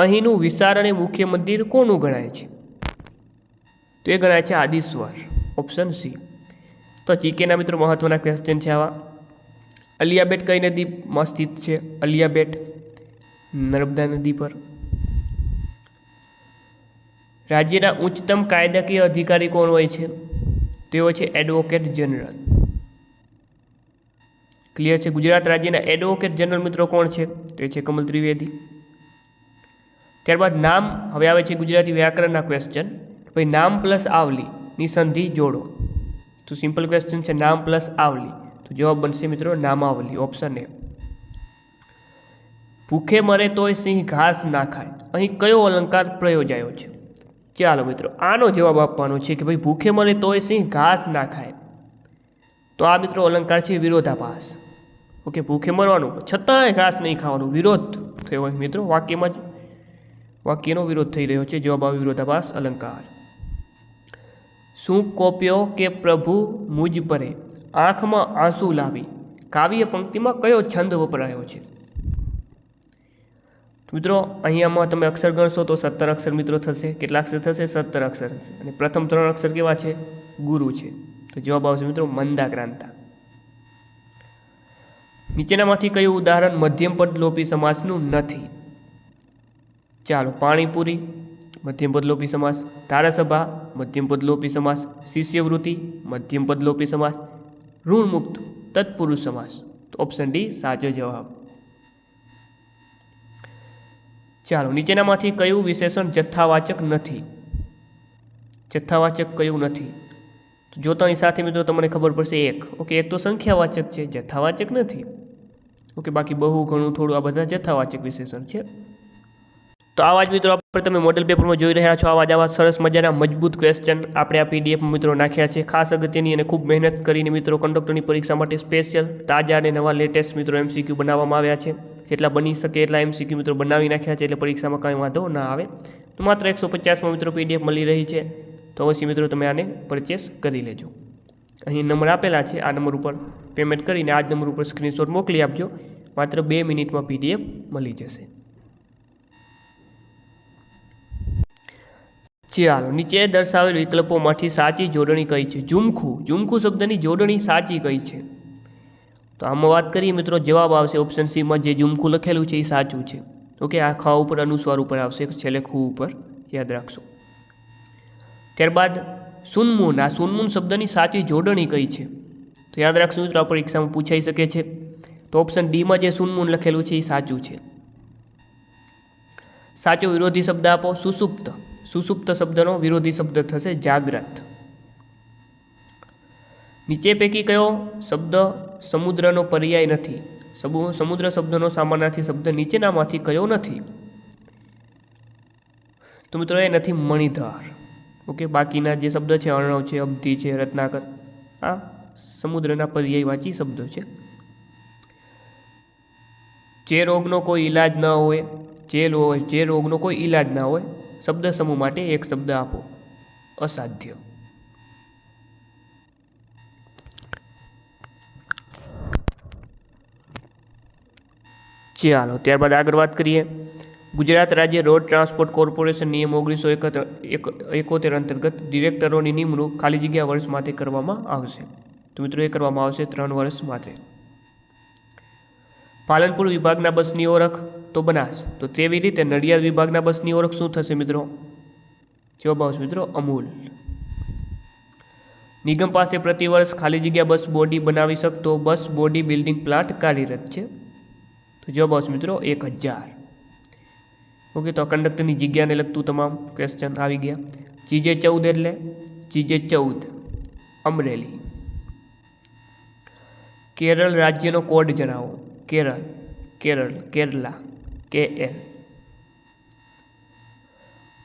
અહીંનું વિશાળ અને મુખ્ય મંદિર કોનું ગણાય છે? તો એ ગણાય છે આદિશ્વર. Option C. તો જીકેના મિત્રો મહત્વના ક્વેશ્ચન છે આવા. અલિયાબેટ કઈ નદીમાં સ્થિત છે? અલિયાબેટ નર્મદા નદી પર. રાજ્યના ઉચ્ચતમ કાયદાકીય અધિકારી કોણ હોય છે? તેઓ છે એડવોકેટ જનરલ. ક્લિયર છે? ગુજરાત રાજ્યના એડવોકેટ જનરલ મિત્રો કોણ છે? તો એ છે કમલ ત્રિવેદી. ત્યારબાદ નામ. હવે આવે છે ગુજરાતી વ્યાકરણના ક્વેશ્ચન. ભાઈ નામ પ્લસ આવલીની સંધિ જોડો. તો સિમ્પલ ક્વેશ્ચન છે નામ પ્લસ આવલી. તો જવાબ બનશે મિત્રો નામાવલી. Option A. ભૂખે મરે તોય સિંહ ઘાસ ના ખાય. અહીં કયો અલંકાર પ્રયોજાયો છે? ચાલો મિત્રો આનો જવાબ આપવાનો છે કે ભાઈ ભૂખે મરે તોય સિંહ ઘાસ ના ખાય. તો આ મિત્રો અલંકાર છે વિરોધાભાસ. ઓકે. ભૂખે મરવાનું છતાંય ઘાસ નહીં ખાવાનું, વિરોધ થયો હોય મિત્રો વાક્યમાં જ. વાક્યનો વિરોધ થઈ રહ્યો છે. જવાબ આવે વિરોધાભાસ અલંકાર. શું કોપ્યો કે પ્રભુ મુજ પરે આંખમાં આંસુ લાવી કાવ્ય પંક્તિમાં કયો છંદ વપરાયો છે? મિત્રો અહીંયામાં તમે અક્ષર ગણશો તો 17 અક્ષર મિત્રો થશે. કેટલા અક્ષર થશે? 17 અક્ષર થશે. અને પ્રથમ 3 અક્ષર કેવા છે? ગુરુ છે. તો જવાબ આવશે મિત્રો મંદાક્રાંતા. નીચેનામાંથી કયું ઉદાહરણ મધ્યમપદ લોપી સમાસનું નથી? ચાલો. પાણીપુરી મધ્યમપદ લોપી સમાસ. ધારાસભા મધ્યમપદ લોપી સમાસ. શિષ્યવૃત્તિ મધ્યમપદ લોપી સમાસ. ઋણમુક્ત તત્પુરુષ સમાસ. તો ઓપ્શન ડી સાચો જવાબ. ચાલો, નીચેનામાંથી કયું વિશેષણ જથ્થાવાચક નથી? જથ્થાવાચક કયું નથી? જોતાની સાથે મિત્રો તમને ખબર પડશે એક. ઓકે, એક તો સંખ્યાવાચક છે, જથ્થાવાચક નથી. ઓકે, બાકી બહુ ઘણું થોડું આ બધા જથ્થાવાચક વિશેષણ છે. તો આવા જ મિત્રો આપણે તમે મોડેલ પેપરમાં જોઈ રહ્યા છો, આવા સરસ મજાના મજબૂત ક્વેશ્ચન આપણે આ પીડીએફમાં મિત્રો નાખ્યા છે. ખાસ અગત્યની અને ખૂબ મહેનત કરીને મિત્રો કંડક્ટરની પરીક્ષા માટે સ્પેશિયલ તાજા અને નવા લેટેસ્ટ મિત્રો એમસીક્યુ બનાવવામાં આવ્યા છે. જેટલા બની શકે એટલા એમસીક્યુ મિત્રો બનાવી નાખ્યા છે, એટલે પરીક્ષામાં કાંઈ વાંધો ના આવે. તો માત્ર 150માં મિત્રો પીડીએફ મળી રહી છે, તો અવશ્ય મિત્રો તમે આને પરચેસ કરી લેજો. અહીં નંબર આપેલા છે, આ નંબર ઉપર પેમેન્ટ કરીને આ જ નંબર ઉપર સ્ક્રીનશોટ મોકલી આપજો. માત્ર 2 મિનિટમાં પીડીએફ મળી જશે. ચાલો, નીચે દર્શાવેલ વિકલ્પોમાંથી સાચી જોડણી કઈ છે? ઝુમખું. ઝુમખું શબ્દની જોડણી સાચી કઈ છે? તો આમાં વાત કરીએ મિત્રો, જવાબ આવશે ઓપ્શન સીમાં. જે ઝુમખું લખેલું છે એ સાચું છે. ઓકે, આ ખ ઉપર અનુસ્વાર ઉપર આવશે, છેલ્લે ખુ ઉપર, યાદ રાખશો. ત્યારબાદ સુનમુન. આ સુનમુન શબ્દની સાચી જોડણી કઈ છે? તો યાદ રાખશો મિત્રો, આ પરીક્ષામાં પૂછાઈ શકે છે. તો ઓપ્શન ડીમાં જે સુનમુન લખેલું છે એ સાચું છે. સાચો વિરોધી શબ્દ આપો. સુસુપ્ત. સુસુપ્ત શબ્દનો વિરોધી શબ્દ થશે જાગ્રત. નીચે પૈકી કયો શબ્દ સમુદ્રનો પર્યાય નથી? સમુદ્ર શબ્દનો સામાનાર્થી શબ્દ નીચેનામાંથી કયો નથી? તો મિત્રો એ નથી મણિધર. ઓકે, બાકીના જે શબ્દ છે અર્ણવ છે, અબ્ધિ છે, રત્નાકર, આ સમુદ્રના પર્યાયવાચી શબ્દો છે. જે રોગનો કોઈ ઈલાજ ન હોય, જે રોગનો કોઈ ઈલાજ ના હોય, શબ્દ સમૂહ માટે એક શબ્દ આપો. અસાધ્ય. ચાલો, ત્યારબાદ આગળ વાત કરીએ. ગુજરાત રાજ્ય રોડ ટ્રાન્સપોર્ટ કોર્પોરેશન નિયમ 1971 અંતર્ગત ડિરેક્ટરોની નિમણૂક ખાલી જગ્યા વર્ષ માટે કરવામાં આવશે. તો મિત્રો એ કરવામાં આવશે 3 વર્ષ માટે. પાલનપુર વિભાગના બસની ઓળખ? તો બનાસ. તો તેવી રીતે નડિયાદ વિભાગના બસની ઓળખ શું થશે મિત્રો? જવાબ આવશે મિત્રો અમૂલ. નિગમ પાસે પ્રતિ વર્ષ ખાલી જગ્યા બસ બોડી બનાવી શકતો બસ બોડી બિલ્ડિંગ પ્લાન્ટ કાર્યરત છે. તો જવાબ આવશે મિત્રો 1000. ઓકે, તો કંડક્ટરની જગ્યાને લગતું તમામ ક્વેશ્ચન આવી ગયા. GJ14 એટલે GJ14 અમરેલી. કેરળ રાજ્યનો કોડ જણાવો. કેરલા KL.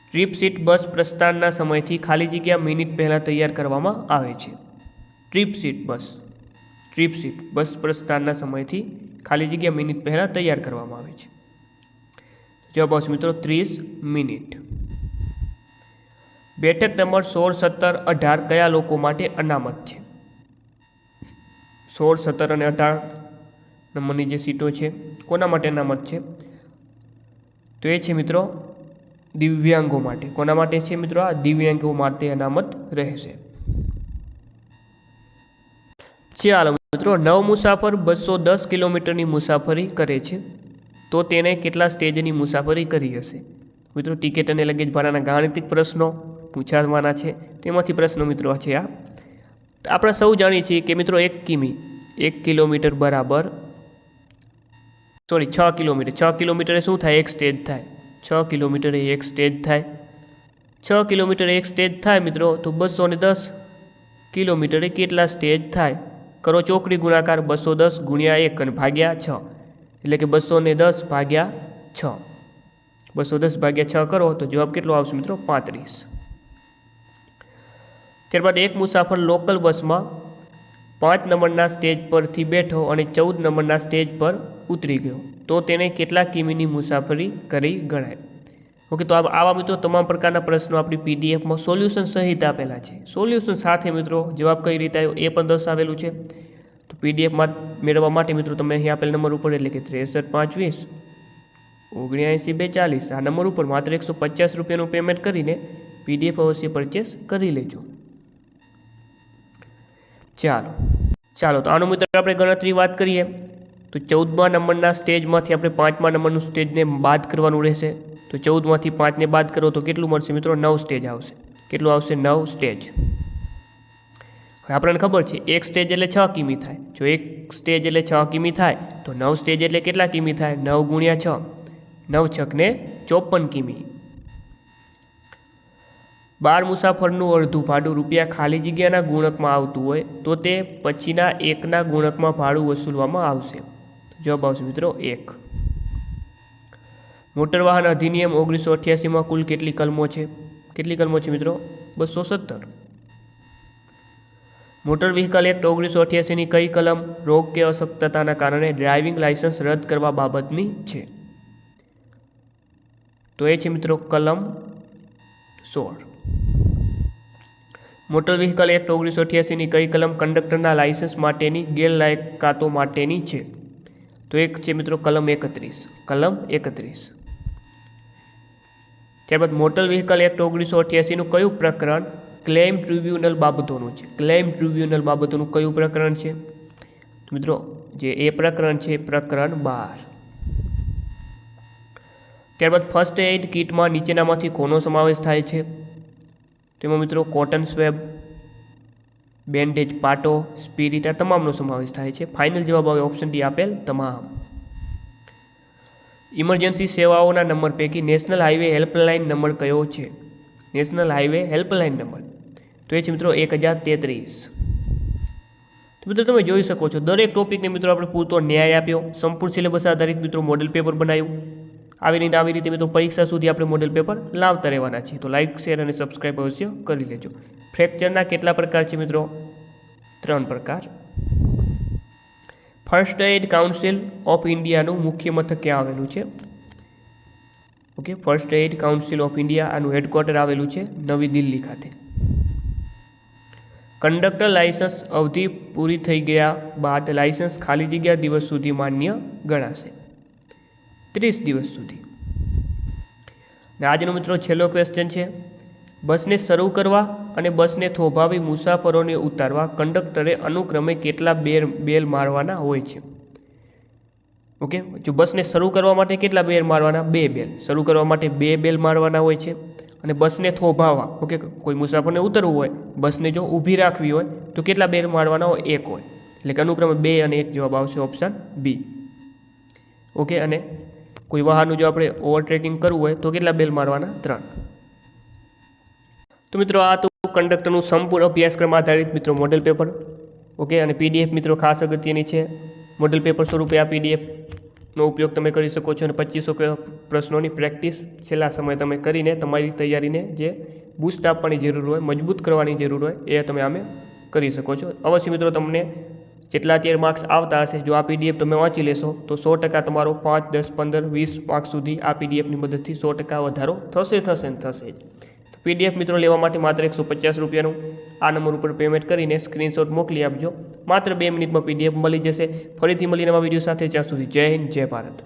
ટ્રીપ સીટ બસ પ્રસ્થાનના સમયથી ખાલી જગ્યા મિનિટ પહેલાં તૈયાર કરવામાં આવે છે. ટ્રીપ સીટ બસ પ્રસ્થાનના સમયથી ખાલી જગ્યા મિનિટ પહેલાં તૈયાર કરવામાં આવે છે. જવાબ આવશે મિત્રો 30 મિનિટ. બેઠક નંબર 16, 17, 18 કયા લોકો માટે અનામત છે? 16, 17 અને 18 નંબરની જે સીટો છે કોના માટે અનામત છે? તો એ છે મિત્રો દિવ્યાંગો માટે. કોના માટે છે મિત્રો? આ દિવ્યાંગો માટે અનામત રહેશે. ચાલો મિત્રો, 9 મુસાફર 210 કિલોમીટરની મુસાફરી કરે છે, તો તેને કેટલા સ્ટેજની મુસાફરી કરી હશે? મિત્રો ટિકિટ અને લગેજ ભાડાના ગાણિતિક પ્રશ્નો પૂછાવાના છે, તેમાંથી પ્રશ્નો મિત્રો છે આ. આપણે સૌ જાણીએ છીએ કે મિત્રો 1 કિલોમીટર બરાબર 6 કિલોમીટર. 6 કિલોમીટરે શું થાય? એક સ્ટેજ થાય. 6 કિલોમીટરે એક સ્ટેજ થાય. 6 કિલોમીટરે એક સ્ટેજ થાય મિત્રો, તો 210 કિલોમીટરે કેટલા સ્ટેજ થાય? કરો ચોકડી ગુણાકાર. 210 ગુણ્યા 1 અને ભાગ્યા 6, એટલે કે 210 ભાગ્યા 6. 210 ભાગ્યા 6 કરો તો જવાબ કેટલો આવશે મિત્રો? 35. ત્યારબાદ એક મુસાફર લોકલ બસમાં 5 નંબરના સ્ટેજ પરથી બેઠો અને 14 નંબરના સ્ટેજ પર ઉતરી ગયો, તો તેને કેટલા કિમીની મુસાફરી કરી ગણાય? ઓકે, તો આવા મિત્રો તમામ પ્રકારના પ્રશ્નો આપણી પીડીએફમાં સોલ્યુશન સહિત આપેલા છે. સોલ્યુશન સાથે મિત્રો જવાબ કઈ રીતે આવ્યો એ પણ દર્શાવેલું છે. તો પીડીએફમાં મેળવવા માટે મિત્રો તમે અહીં આપેલ નંબર ઉપર, એટલે કે 63 520 79 240 આ નંબર ઉપર માત્ર 150 રૂપિયાનું પેમેન્ટ કરીને પીડીએફ અવશ્ય પરચેસ કરી લેજો. ચાલો તો આનો મિત્રો આપણે ગણતરી વાત કરીએ તો 14મા નંબરના સ્ટેજમાંથી આપણે 5મા નંબરનું સ્ટેજને બાદ કરવાનું રહેશે. તો 14માંથી 5ને બાદ કરો તો કેટલું મળશે મિત્રો? 9 સ્ટેજ આવશે. કેટલું આવશે? 9 સ્ટેજ. આપણને ખબર છે 1 સ્ટેજ એટલે 6 કિમી થાય. જો 1 સ્ટેજ એટલે 6 કિમી થાય તો 9 સ્ટેજ એટલે કેટલા કિમી થાય? 9 ગુણ્યા 6, 9 છકને 54 કિમી. 12 મુસાફરનું અડધું ભાડું રૂપિયા ખાલી જગ્યાના ગુણકમાં આવતું હોય તો તે પછીના એકના ગુણકમાં ભાડું વસૂલવામાં આવશે. જવાબ આવશે મિત્રો 1. મોટર વાહન અધિનિયમ 1988માં કુલ કેટલી કલમો છે? કેટલી કલમો છે મિત્રો? 217. મોટર વ્હીકલ એક્ટ 1988ની કઈ કલમ રોગ કે અશક્તતાના કારણે ડ્રાઇવિંગ લાયસન્સ રદ કરવા બાબતની છે? તો એ છે મિત્રો કલમ 16. મોટર વ્હીકલ એક્ટ 1988ની કઈ કલમ કંડક્ટરના લાયસન્સ માટેની ગેરલાયકાતો માટેની છે? તો એક છે મિત્રો કલમ 31. કલમ 31. ત્યારબાદ મોટર વ્હીકલ એક્ટ 1988નું કયું પ્રકરણ ક્લેમ ટ્રિબ્યુનલ બાબતોનું છે? ક્લેમ ટ્રિબ્યુનલ બાબતોનું કયું પ્રકરણ છે? મિત્રો જે એ પ્રકરણ છે પ્રકરણ 12. ત્યારબાદ ફર્સ્ટ એઇડ કિટમાં નીચેનામાંથી કોનો સમાવેશ થાય છે? તેમાં મિત્રો કોટન સ્વેબ, બેન્ડેજ પાટો, સ્પિરિટ આ તમામનો સમાવેશ થાય છે. ફાઇનલ જવાબ આવે ઓપ્શન ડી આપેલ તમામ. ઇમરજન્સી સેવાઓના નંબર પૈકી નેશનલ હાઈવે હેલ્પલાઇન નંબર કયો છે? નેશનલ હાઈવે હેલ્પલાઇન નંબર તો એ છે મિત્રો 1033. તો મિત્રો તમે જોઈ શકો છો દરેક ટોપિકને મિત્રો આપણે પૂરતો ન્યાય આપ્યો, સંપૂર્ણ સિલેબસ આધારિત મિત્રો મોડેલ પેપર બનાવ્યું. આવી રીતે મિત્રો પરીક્ષા સુધી આપણે મોડેલ પેપર લાવતા રહેવાના છીએ. તો લાઇક, શેર અને સબસ્ક્રાઈબ અવશ્ય કરી લેજો. ફ્રેક્ચરના કેટલા પ્રકાર છે મિત્રો? 3 પ્રકાર. ફર્સ્ટ એઇડ કાઉન્સિલ ઓફ ઇન્ડિયાનું મુખ્ય મથક ક્યાં આવેલું છે? Okay, first aid council of India આનું હેડક્વાર્ટર આવેલું છે નવી દિલ્હી ખાતે. કંડક્ટર લાયસન્સ અવધિ પૂરી થઈ ગયા બાદ લાયસન્સ ખાલી જગ્યા દિવસ સુધી માન્ય ગણાશે? 30 દિવસ સુધી. અને આજનો મિત્રો છેલ્લો ક્વેશ્ચન છે. બસને શરૂ કરવા અને બસને થોભાવી મુસાફરોને ઉતારવા કંડક્ટરે અનુક્રમે કેટલા બેલ મારવાના હોય છે? ઓકે, જો બસને શરૂ કરવા માટે કેટલા બેલ મારવાના? 2 બેલ. શરૂ કરવા માટે 2 બેલ મારવાના હોય છે. અને બસને થોભાવવા, ઓકે, કોઈ મુસાફરને ઉતરવું હોય, બસને જો ઊભી રાખવી હોય તો કેટલા બેલ મારવાના હોય? 1 હોય. એટલે કે અનુક્રમે 2 અને 1 જવાબ આવશે ઓપ્શન બી. ઓકે, અને કોઈ વાહનનું જો આપણે ઓવરટેકિંગ કરવું હોય તો કેટલા બેલ મારવાના? 3. તો મિત્રો આ તો કંડક્ટરનું સંપૂર્ણ અભ્યાસક્રમ આધારિત મિત્રો મોડેલ પેપર. ઓકે, અને પીડીએફ મિત્રો ખાસ અગત્યની છે. મોડેલ પેપર સ્વરૂપે આ પીડીએફનો ઉપયોગ તમે કરી શકો છો અને 2500 પ્રશ્નોની પ્રેક્ટિસ છેલ્લા સમય તમે કરીને તમારી તૈયારીને જે બૂસ્ટ આપવાની જરૂર હોય, મજબૂત કરવાની જરૂર હોય એ તમે આમે કરી શકો છો. અવશ્ય મિત્રો તમને જેટલા અત્યારે માર્ક્સ આવતા હશે જો આ પીડીએફ તમે વાંચી લેશો તો 100% તમારો 5, 10, 15, 20 માર્ક્સ સુધી આ પીડીએફની મદદથી 100% વધારો થશે જ. પીડીએફ મિત્રો લેવા માટે માત્ર 150 રૂપિયાનું આ નંબર ઉપર પેમેન્ટ કરીને સ્ક્રીનશોટ મોકલી આપજો. માત્ર 2 મિનિટમાં પીડીએફ મળી જશે. ફરીથી મળી નવા વિડીયો સાથે. જ્યાં સુધી જય હિન્દ, જય ભારત.